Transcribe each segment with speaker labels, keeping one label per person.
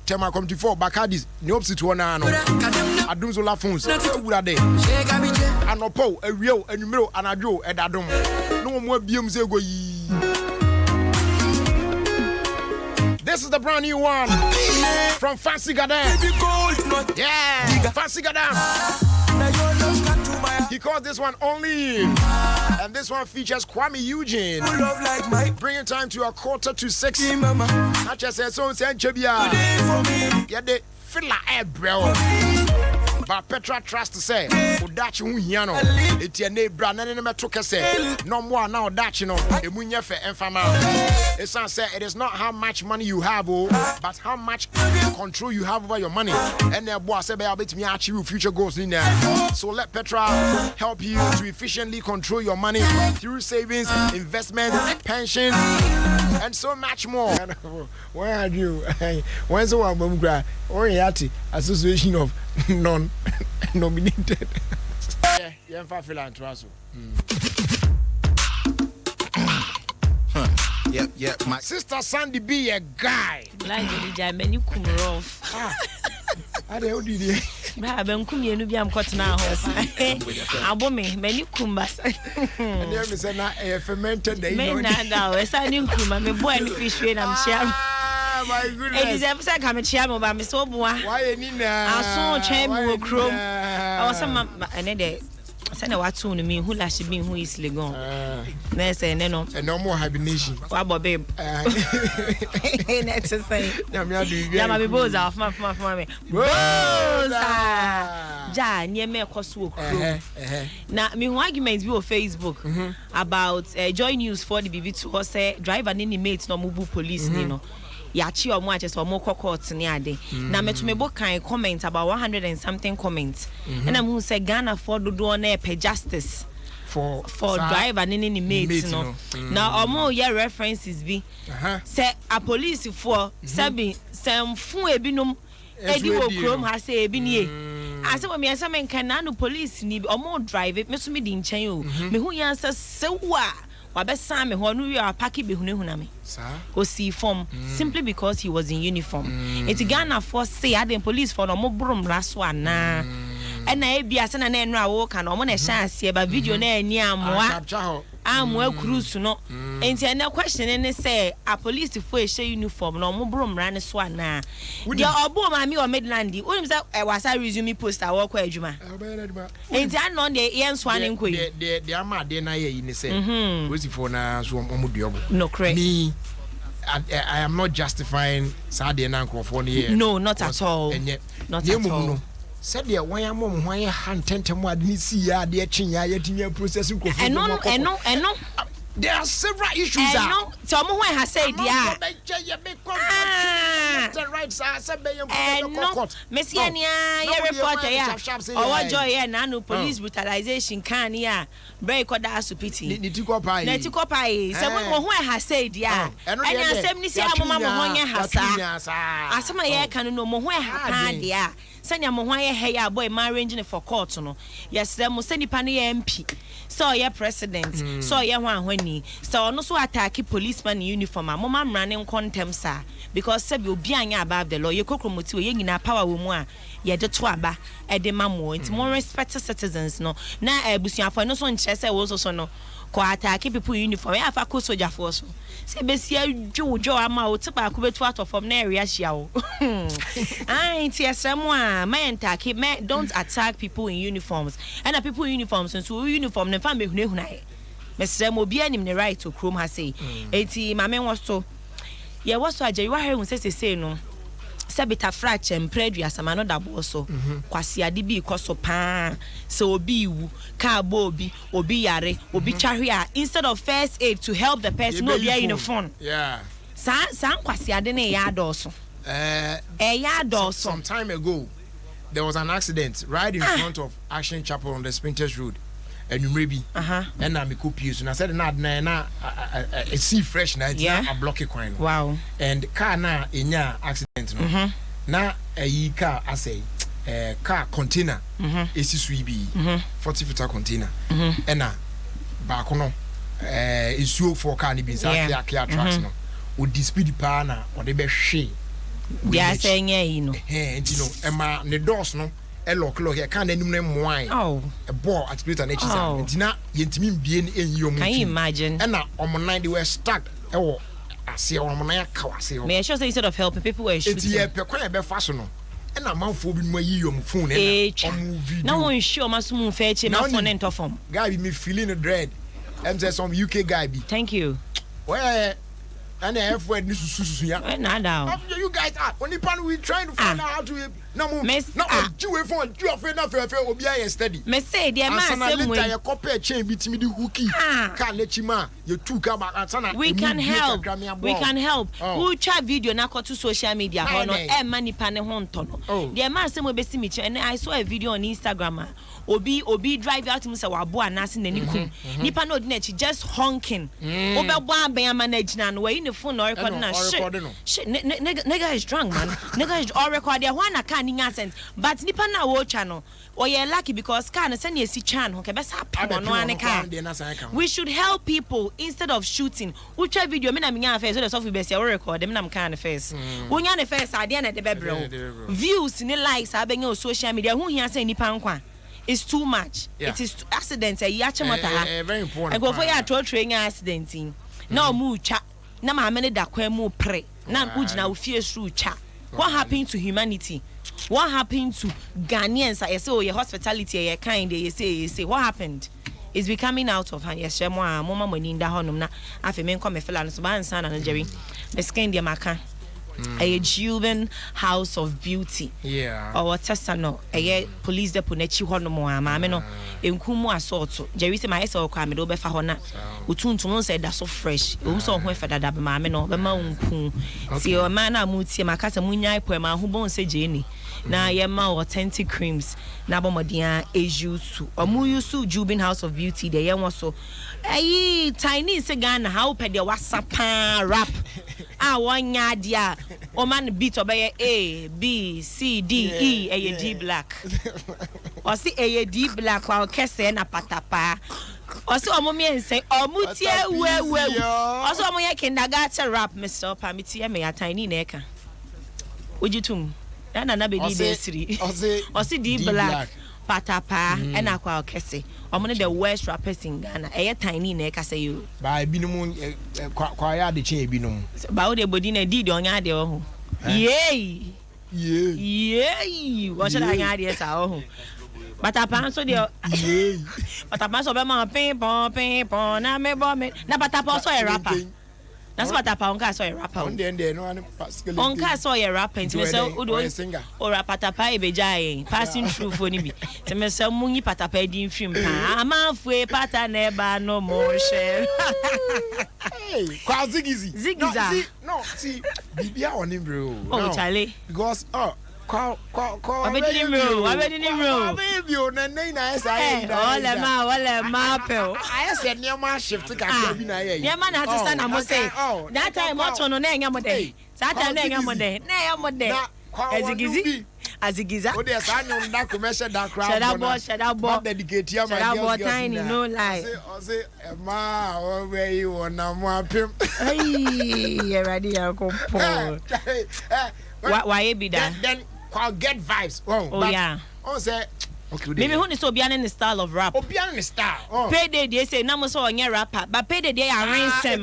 Speaker 1: Tema come to 4 Bacardis, Neopsi to one ano. Adumzo la phones, wura de. Anopo, a real, and numero, and a joe, and Adum. No more beams go ye. This is the brand new one from Fancy Gadam. Yeah, Fancy Gadam. He calls this one Only. And this one features Kwame Eugene. Bringing time to 5:45. Not just a song, Saint Chebia. Get the Filla bro. But Petra trust to say, Udachi Uniano, it's your neighbor, and then Metroka say, no more now, Dachino, a Munyafe and Fama. It's not say it is not how much money you have, but how much control you have over your money. And their boss said, I'll bet me achieve future goals in there. So let Petra help you to efficiently control your money through savings, investment, pensions, and so much more. Where are you? When's the one, Oriati Association of Non-Nominated. Yeah, I'm Filla and Trasso. Yep. My sister Sandy be a guy.
Speaker 2: Like the menu come rough.
Speaker 1: I don't do it.
Speaker 2: I've been coming to am cut now. Abome, menu kumbas.
Speaker 1: And there is a fermented day.
Speaker 2: Men now, a standing kuma, me boy and fish when I'm sharing.
Speaker 1: My goodness.
Speaker 2: It is episode come chiamo ba me so boa.
Speaker 1: Why Nina?
Speaker 2: I saw chemo chrome. I was some another. Send a watu no me who lash be who is legon. Na say no. And no more hibernation. Wa babe. Next say. Ya me boza off my me. Boza. Ja nye me koso chrome. Na me who arguments be on Facebook about Joy News for the BB to say driver ni mates no mubu police ni no. Yachi or much as or more court near day. Now, me to me book kind comment about 100 and something comments. And I'm who say Ghana for the door pay justice for driver and any mates. No. Now, or more year references be say a police for Sabi some fu ebinum Eddie will chrome has say ebinie. I said, when me and some can police need or more drive it, Miss me didn't change. Me who answers so what? Wabesame honu ya paki behune hunami. Go see form simply because he was in uniform. It's Ghana for say the police for no more brum last one na. And I be as an enra walk and on a chance here, but video near moi. I'm well cruise to no. And no question and say a police for a uniform no more brum ran a swan na. Would your obo mammy or midlandy? I was I resume post I walk where Juma. And I know the Ian Swanning queen.
Speaker 1: The Ama Dena in the same. Was it for now?
Speaker 2: No, crazy.
Speaker 1: I am not justifying Saturday and Uncle for the
Speaker 2: No, not at all. And yet, not at all.
Speaker 1: Said there, why am I why hand tentam what didn't see ya, dear Chinya, yet in your processing.
Speaker 2: And no.
Speaker 1: There are several issues.
Speaker 2: No, someone has said, yeah.
Speaker 1: Right, sir.
Speaker 2: No, Messiania, your reporter, yeah. Or what joy and nano police brutalization can, yeah. Break or that's pity. Netikopai. Someone who has said, yeah. And I said, Missy, Mamma has as some air can no more where had, yeah. Sanya Mohaya Heya boy marrying for court no. Yes, there must send Pani MP. So your president, so your one when so no so attack policeman in uniform, mama running contempt sir. Because said you'll be above the law, you could promote you in a power woman, ye the twaba, at the mammo, it's more respected citizens no. Now a busia for no son chess also no. Quite people uniform, I have a coast soldier force. Say, Bessia, Joe, I'm out to back with water from area show. I ain't here someone, man, don't attack people in uniforms. And the people in uniforms, and so uniform, the family, Mr. Mobian in the right to Chrome has say, 80, my man was so. Yeah, what's what you who says they say no. Sabita fracture and predia some another bosso. Quasi adibi coso pan. So obi wu, car bobi, obi yare, obi charia. Instead of first aid to help the person, no be in the phone.
Speaker 1: Yeah.
Speaker 2: San quasi adene yard also. Yard also.
Speaker 1: Some time ago, there was an accident right in front of Action Chapel on the Spinters Road. And you maybe, and I'm a copy. And I said, "Na see fresh na a blocky coin."
Speaker 2: Wow!
Speaker 1: And car na in your accident no. Na a car I say, car container. It's sweetie 40-footer container. And na back no, is so for car ni be clear tracks no. Would the speed power na or the best she.
Speaker 2: They are saying, you know.
Speaker 1: Emma, the doors, no. A local here can't any wine. Oh, a ball at Peter Nature. And now, Yentimin being in your.
Speaker 2: Can you imagine?
Speaker 1: And now, on my night, they were stuck. Oh, I see on my car.
Speaker 2: May I just instead of helping people were shooting?
Speaker 1: It's here, quite a fashion. And I'm out for being my phone.
Speaker 2: No one sure must move fetch him on and off him.
Speaker 1: Guy, me feeling a dread. I'm just some UK guy.
Speaker 2: Thank you.
Speaker 1: Where? And I have word this is you guys are on the pan we trying to find out how to no miss no you phone you are enough or be steady.
Speaker 2: Me say dear man
Speaker 1: say a copy chain beat me the hooky can't let you man you two come back and
Speaker 2: we can help who try video na to social media no e money pan ho nto dear man say mo be see me and I saw a video on Instagram obi drive out him say wabo anase nani kum nipa no dey just honking obebo aban manage na no we the phone or recording na shit nigga is drunk man nigga is all record there one can in sense but nipa na wo channel or you lucky because can send you see chan ho ke be sa pa no an can we should help people instead of shooting we try video me na me nya first so the software be say we record them na me can first we nya first ade na de be bro views ni likes abenye on social media who here say nipa nkwa. It's too much. Yeah. It is accidents. Very important. I go for your training accident. No mu cha. Na ma many da kwa mu pre. Na ujina ufie through cha. What happened to humanity? What happened to Ghanaians? I say oh your hospitality your kind you say what happened? It's becoming out of hand. Yes, mama money in da honum na afi men come fella no so ban san na Jerry. Me skin dia maka. A Juven House of Beauty. Yeah. Or Tessano, a police depot nechi honomo, mameno, in Kumu assault. Jerry said my SO crime, it over Fahona. Utun to said that's so fresh. Also, when for that mameno, the mountain. See your man, I moved to my casa munya poema who won't say Jenny. Now, your ma authentic creams, Nabomadia, Ejusu, or Muyusu Juven House of Beauty, the young so. Ay, tiny cigar, how pay the WhatsApp rap. Ah, one yadia. O man beat obey A, B, C, D, E, a D black. Or see a D black while Kesse na patapa. Or so mommy and say, oh, Mutia, well. Also, my kindergarten rap, Mr. Pamitia, me a tiny necker. Would you too? And another baby, or see D black. Patapa and aqua kesse. I'm one of the worst rappers in Ghana. A tiny neck, I say you. By Binum, quiet the chain binum. About the bodina did on yadio. Yay! Yay! What should I add? Yes, our but I pass on your yay. But I pass over my ping-pong, na me bomb it. Na but I pass a rapper. That's what I found. I saw a rapper. Onka saw a rapper. To myself, or a patapa bejay passing through for me. To myself, Muni patapa din film. I'm halfway pata neba no more share. Hey, Ziggy. No, see, Bibia on him, bro. Oh, Charlie. Because, call. I bet in room. I said, near my shift to get near man has to stand. I must say, that time, what's on a day? Saturday, as a giza. Oh, there's a commercial that crowd. Shut up, dedicate your tiny, no lie. I say, ma, where you want now, pimp. Hey, ready, Uncle Paul. Why be that? Then get vibes. Oh, yeah. Oh, say. Okay, maybe who is so beyond in the style of rap? Oh, beyond the style. Payday, they say, no more so on your rapper, but payday, they are ransom.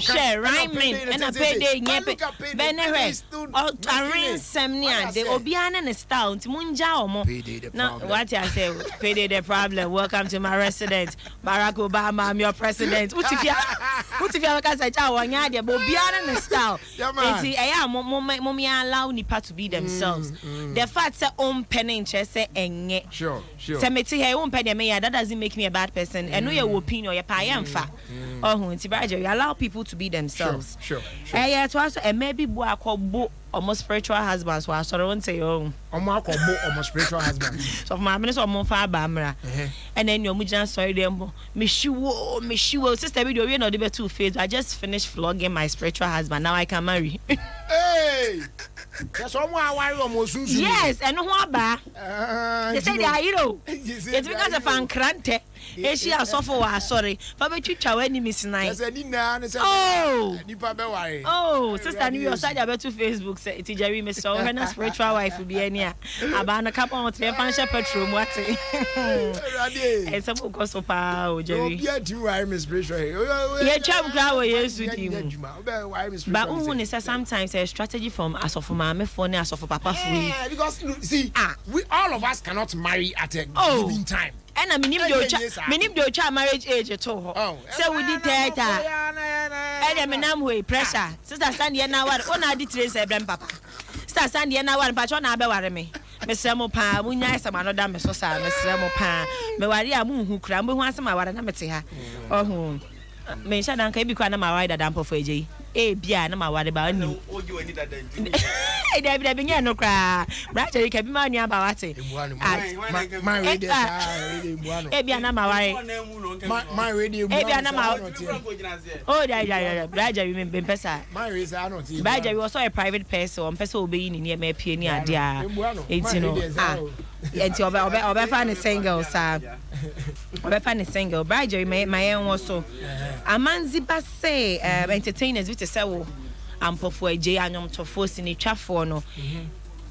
Speaker 2: Share, rhyming, and a payday, Benere, or ransom near the Obian in the style, Munja or more. No, what I say, payday the problem. Welcome to my residence. Barack Obama, I'm your president. What if you have a catch out on Yadia, Bobian in the style? I am mommy allow Nipa to be themselves. The facts are on penny interest and sure. So me say I won't pay them. That doesn't make me a bad person. I know your opinion or your pie and fat. Oh, you allow people to be themselves. Sure. Yeah, to also and maybe boy almost spiritual husbands. So I sort of won't say almost spiritual husbands. So my minister almost far bamra. And then your mujan sorry them. Me sure. Sister video you know the two phase. I just finished vlogging my spiritual husband. Now I can marry. Hey. That's almost yes, and no ba. They say they are hero. It's because of Ankrante. e she asofo wa sorry fa be twitwa wani misinai oh sister ni yo saja be to Facebook say ti Jerry me so her na spiritual wife bi ani a aba na kapa on tre pan she petrol mu ate e se mo ko so pa o Jerry
Speaker 1: obi adi wire me spiritual
Speaker 2: ye twam kra wo Yesu di mu ba unhu ne say sometimes a strategy from asofo maame for ne asofo papa for
Speaker 1: because see we all of us cannot marry at a given time.
Speaker 2: And I mean, if you marriage age at all, so we did theater. And I mean, way pressure. Sister Sandy and now, what I did trace a grand papa. Sister Sandy and now, one patron, I bear me. Miss Ramopa, we nice a man of damn so sad, Miss Ramopa, Maria Moon who crumble once my water, and her. Oh, may shut down, can be quite a rider damp of AJ. Bia na ma wade ba ni o je wani dada nti David be nya no kra bracha you can be man ya ba wate
Speaker 1: my radio
Speaker 2: bia na ma ware
Speaker 1: my radio
Speaker 2: bia na ma oh ja bracha you me pesa
Speaker 1: my radio are not
Speaker 2: bracha you also a private person on person obeyi ni e ma pie ni ade a enti no enti obe fa ni single sa obe fa ni single bracha you my en wo so amanzi ba say entertainers to say wo ampofo eje anyom tofo sini twafo no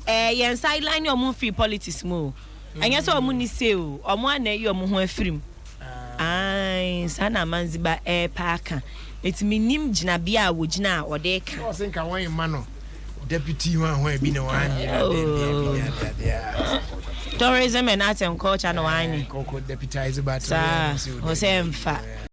Speaker 2: yen sideline omo free politics mo anya so omo ni se o omo anayi omo ho afirim ai sana manziba parka etimi nim gina bia wo gina ode ka
Speaker 1: o senka wan ma no deputy wan ho abi na wan
Speaker 2: tourism and art and culture no wan
Speaker 1: deputize but
Speaker 2: o se mfa